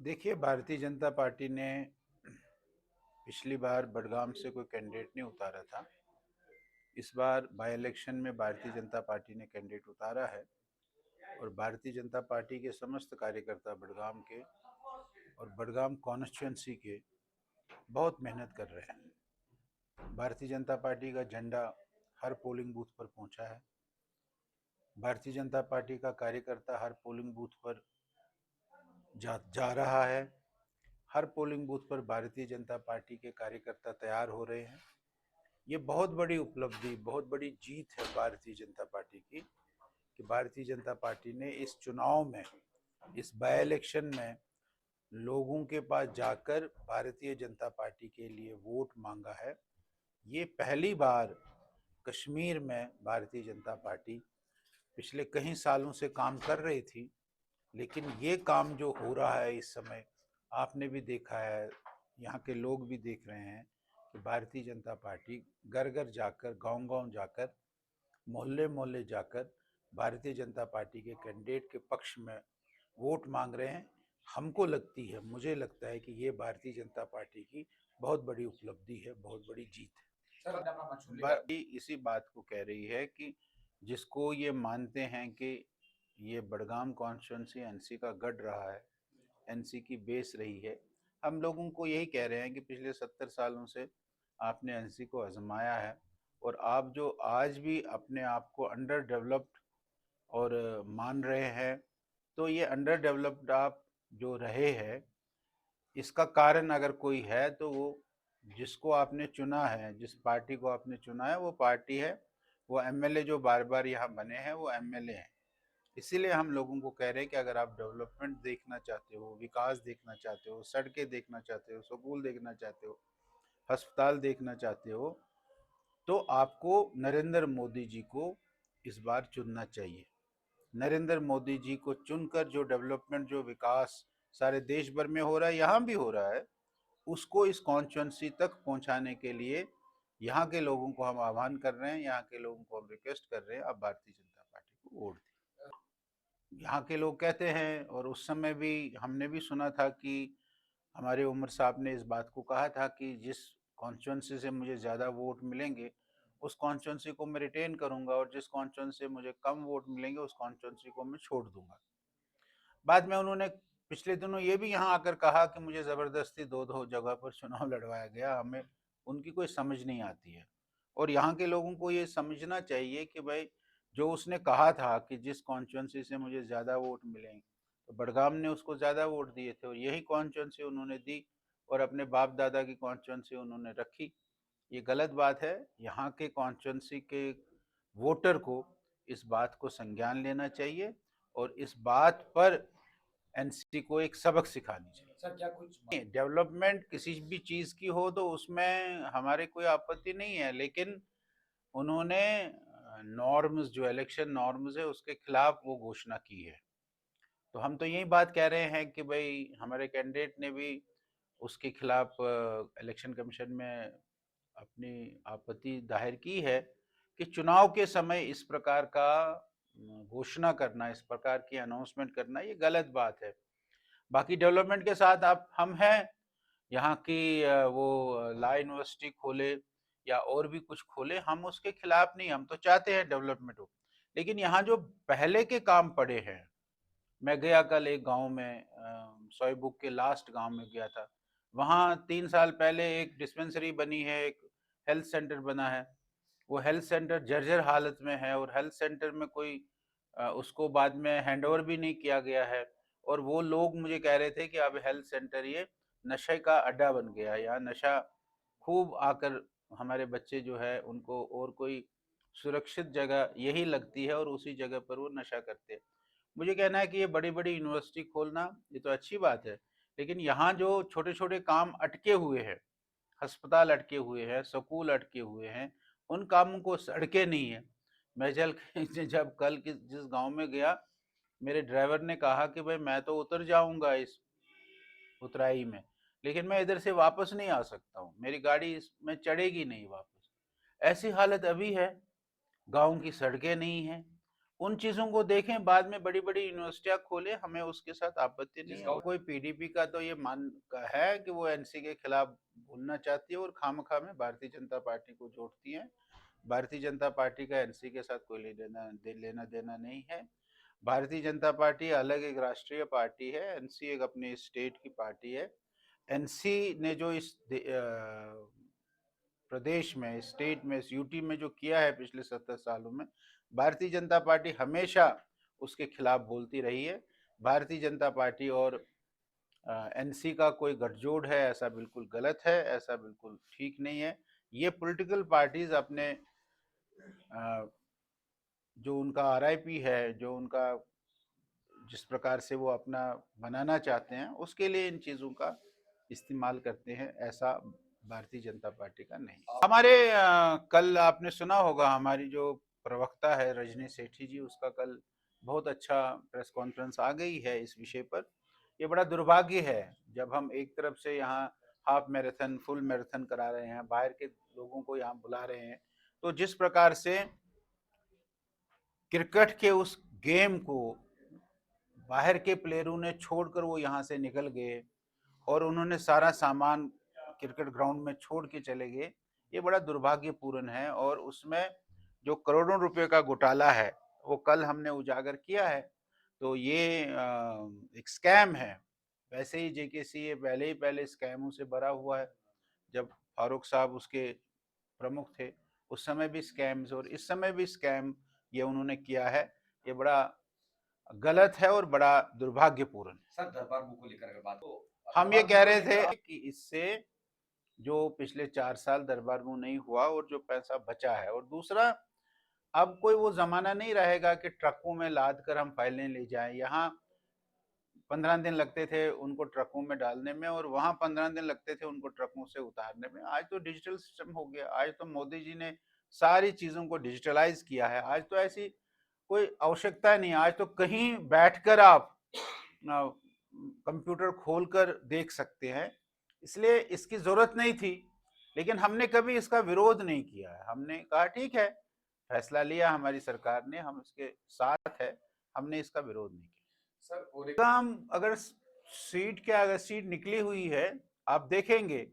देखिए, भारतीय जनता पार्टी ने पिछली बार बडगाम से कोई कैंडिडेट नहीं उतारा था। इस बार बाई इलेक्शन में भारतीय जनता पार्टी ने कैंडिडेट उतारा है और भारतीय जनता पार्टी के समस्त कार्यकर्ता बडगाम के और बडगाम कॉन्स्टिट्यूंसी के बहुत मेहनत कर रहे हैं। भारतीय जनता पार्टी का झंडा हर पोलिंग बूथ पर पहुंचा है। भारतीय जनता पार्टी का कार्यकर्ता हर पोलिंग बूथ पर जा रहा है। हर पोलिंग बूथ पर भारतीय जनता पार्टी के कार्यकर्ता तैयार हो रहे हैं। ये बहुत बड़ी उपलब्धि, बहुत बड़ी जीत है भारतीय जनता पार्टी की कि भारतीय जनता पार्टी ने इस चुनाव में, इस बाय इलेक्शन में लोगों के पास जाकर भारतीय जनता पार्टी के लिए वोट मांगा है। ये पहली बार कश्मीर में भारतीय जनता पार्टी पिछले कई सालों से काम कर रही थी, लेकिन ये काम जो हो रहा है इस समय, आपने भी देखा है, यहाँ के लोग भी देख रहे हैं कि भारतीय जनता पार्टी घर घर जाकर, गांव गांव जाकर, मोहल्ले मोहल्ले जाकर भारतीय जनता पार्टी के कैंडिडेट के पक्ष में वोट मांग रहे हैं। हमको लगती है, मुझे लगता है कि ये भारतीय जनता पार्टी की बहुत बड़ी उपलब्धि है, बहुत बड़ी जीत है। पार्टी इसी बात को कह रही है कि जिसको ये मानते हैं कि ये बडगाम कॉन्स्टिट्यूंसी एनसी का गढ़ रहा है, एनसी की बेस रही है। हम लोगों को यही कह रहे हैं कि पिछले 70 सालों से आपने एनसी को आजमाया है और आप जो आज भी अपने आप को अंडर डेवलप्ड और मान रहे हैं, तो ये अंडर डेवलप्ड आप जो रहे हैं, इसका कारण अगर कोई है तो वो जिसको आपने चुना है, जिस पार्टी को आपने चुना है, वो पार्टी है। वो एमएलए जो बार बार यहाँ बने हैं वो एमएलए हैं। इसीलिए हम लोगों को कह रहे हैं कि अगर आप डेवलपमेंट देखना चाहते हो, विकास देखना चाहते हो, सड़कें देखना चाहते हो, स्कूल देखना चाहते हो, अस्पताल देखना चाहते हो, तो आपको नरेंद्र मोदी जी को इस बार चुनना चाहिए। नरेंद्र मोदी जी को चुनकर जो डेवलपमेंट, जो विकास सारे देश भर में हो रहा है, यहाँ भी हो रहा है, उसको इस कॉन्स्टिट्यूंसी तक पहुंचाने के लिए यहाँ के लोगों को हम आह्वान कर रहे हैं, यहाँ के लोगों को हम रिक्वेस्ट कर रहे हैं, आप भारतीय जनता पार्टी को वोट दें। यहाँ के लोग कहते हैं, और उस समय भी हमने भी सुना था कि हमारे उमर साहब ने इस बात को कहा था कि जिस कॉन्स्टिट्यूंसी से मुझे ज़्यादा वोट मिलेंगे उस कॉन्स्टिट्यूंसी को मैं रिटेन करूंगा, और जिस कॉन्स्टिट्यूंसी से मुझे कम वोट मिलेंगे उस कॉन्स्टिट्यूंसी को मैं छोड़ दूंगा। बाद में उन्होंने पिछले दिनों ये भी यहाँ आकर कहा कि मुझे ज़बरदस्ती दो दो जगह पर चुनाव लड़वाया गया। हमें उनकी कोई समझ नहीं आती है, और यहाँ के लोगों को ये समझना चाहिए कि भाई, जो उसने कहा था कि जिस कॉन्स्टिट्यूंसी से मुझे ज़्यादा वोट मिलेंगे, तो बडगाम ने उसको ज़्यादा वोट दिए थे और यही कॉन्स्टिट्यूंसी उन्होंने दी और अपने बाप दादा की कॉन्स्टिट्यूंसी उन्होंने रखी। ये गलत बात है। यहाँ के कॉन्स्टिट्यूंसी के वोटर को इस बात को संज्ञान लेना चाहिए और इस बात पर एनसी को एक सबक सिखानी चाहिए। सर, क्या कुछ डेवलपमेंट किसी भी चीज की हो तो उसमें हमारे कोई आपत्ति नहीं है, लेकिन उन्होंने नॉर्म्स, जो इलेक्शन नॉर्म्स है, उसके खिलाफ वो घोषणा की है। तो हम तो यही बात कह रहे हैं कि भाई, हमारे कैंडिडेट ने भी उसके खिलाफ इलेक्शन कमीशन में अपनी आपत्ति दायर की है कि चुनाव के समय इस प्रकार का घोषणा करना, इस प्रकार की अनाउंसमेंट करना, ये गलत बात है। बाकी डेवलपमेंट के साथ आप हम हैं। यहाँ की वो लॉ यूनिवर्सिटी खोले या और भी कुछ खोले, हम उसके खिलाफ नहीं, हम तो चाहते हैं डेवलपमेंट हो। लेकिन यहाँ जो पहले के काम पड़े हैं, मैं गया कल एक गांव में, सोईबुक के लास्ट गांव में गया था। वहाँ 3 साल पहले एक डिस्पेंसरी बनी है, एक हेल्थ सेंटर बना है। वो हेल्थ सेंटर जर्जर हालत में है और हेल्थ सेंटर में कोई उसको बाद में हैंडओवर भी नहीं किया गया है। और वो लोग मुझे कह रहे थे कि अब हेल्थ सेंटर ये नशे का अड्डा बन गया है, यहाँ नशा खूब आकर हमारे बच्चे जो है उनको और कोई सुरक्षित जगह यही लगती है और उसी जगह पर वो नशा करते हैं। मुझे कहना है कि ये बड़ी बड़ी यूनिवर्सिटी खोलना ये तो अच्छी बात है, लेकिन यहाँ जो छोटे छोटे काम अटके हुए हैं, अस्पताल अटके हुए हैं, स्कूल अटके हुए हैं, उन कामों को, सड़कें नहीं है। मैं जब कल जिस गांव में गया, मेरे ड्राइवर ने कहा कि भाई, मैं तो उतर जाऊंगा इस उतराई में, लेकिन मैं इधर से वापस नहीं आ सकता हूँ, मेरी गाड़ी इसमें चढ़ेगी नहीं वापस। ऐसी हालत अभी है, गांव की सड़कें नहीं है। उन चीजों को देखें, बाद में बड़ी बड़ी यूनिवर्सिटियां खोले, हमें उसके साथ आपत्ति नहीं है। कोई पीडीपी का तो ये मान का है कि वो एनसी के खिलाफ बोलना चाहती है और खामखा में भारतीय जनता पार्टी को जोड़ती है। भारतीय जनता पार्टी का एनसी के साथ कोई लेना देना नहीं है। भारतीय जनता पार्टी अलग एक राष्ट्रीय पार्टी है, एनसी एक अपने स्टेट की पार्टी है। एनसी ने जो इस प्रदेश में, स्टेट में, यूटी में जो किया है पिछले 70 सालों में, भारतीय जनता पार्टी हमेशा उसके खिलाफ बोलती रही है। भारतीय जनता पार्टी और एनसी का कोई गठजोड़ है, ऐसा बिल्कुल गलत है, ऐसा बिल्कुल ठीक नहीं है। ये पॉलिटिकल पार्टीज अपने जो उनका आरआईपी है, जो उनका जिस प्रकार से वो अपना बनाना चाहते हैं, उसके लिए इन चीजों का इस्तेमाल करते हैं, ऐसा भारतीय जनता पार्टी का नहीं। हमारे कल आपने सुना होगा, हमारी जो प्रवक्ता है रजनी सेठी जी, उसका कल बहुत अच्छा प्रेस कॉन्फ्रेंस आ गई है इस विषय पर। ये बड़ा दुर्भाग्य है जब हम एक तरफ से यहाँ हाफ मैराथन, फुल मैराथन करा रहे हैं, बाहर के लोगों को यहाँ बुला रहे हैं, तो जिस प्रकार से क्रिकेट के उस गेम को बाहर के प्लेयरों ने छोड़कर वो यहाँ से निकल गए और उन्होंने सारा सामान क्रिकेट ग्राउंड में छोड़ के चले गए, ये बड़ा दुर्भाग्यपूर्ण है। और उसमें जो करोड़ों रुपए का घोटाला है वो कल हमने उजागर किया है। तो ये एक स्कैम है। वैसे ही जेकेसी ये पहले स्कैमों से भरा हुआ है। जब फारूक साहब उसके प्रमुख थे उस समय भी स्कैम्स, और इस समय भी स्कैम ये उन्होंने किया है। ये बड़ा गलत है और बड़ा दुर्भाग्यपूर्ण। सर दरबार को लेकर अगर बात तो हम ये कह रहे थे कि इससे जो पिछले 4 साल दरबार मुंह नहीं हुआ और जो पैसा बचा है, और दूसरा अब कोई वो जमाना नहीं रहेगा कि ट्रकों में लाद कर हम फाइलें ले जाएं। यहाँ 15 दिन लगते थे उनको ट्रकों में डालने में, और वहां 15 दिन लगते थे उनको ट्रकों से उतारने में। आज तो डिजिटल सिस्टम हो गया। आज तो मोदी जी ने सारी चीजों को डिजिटलाइज किया है। आज तो ऐसी कोई आवश्यकता नहीं। आज तो कहीं बैठकर आप कंप्यूटर खोलकर देख सकते हैं। इसलिए इसकी जरूरत नहीं थी, लेकिन हमने कभी इसका विरोध नहीं किया है। हमने कहा ठीक है, फैसला लिया हमारी सरकार ने, हम इसके साथ है, हमने इसका विरोध नहीं किया। सर और काम अगर सीट निकली हुई है, आप देखेंगे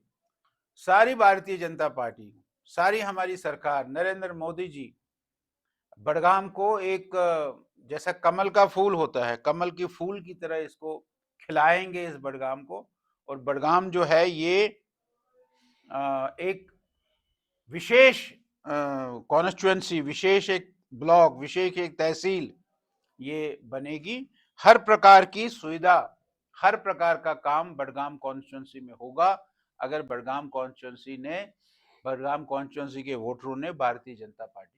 सारी भारतीय जनता पार्टी, सारी हमारी सरकार, नरेंद्र मोदी जी बड़गाम को एक जैसा कमल का फूल होता है, कमल की फूल की तरह इसको खिलाएंगे इस बड़गाम को। और बड़गाम जो है ये एक विशेष कॉन्स्टिट्यूएंसी, विशेष एक ब्लॉक, विशेष एक तहसील ये बनेगी। हर प्रकार की सुविधा, हर प्रकार का काम बड़गाम कॉन्स्टिट्यूएंसी में होगा, अगर बड़गाम कॉन्स्टिट्यूएंसी के वोटरों ने भारतीय जनता पार्टी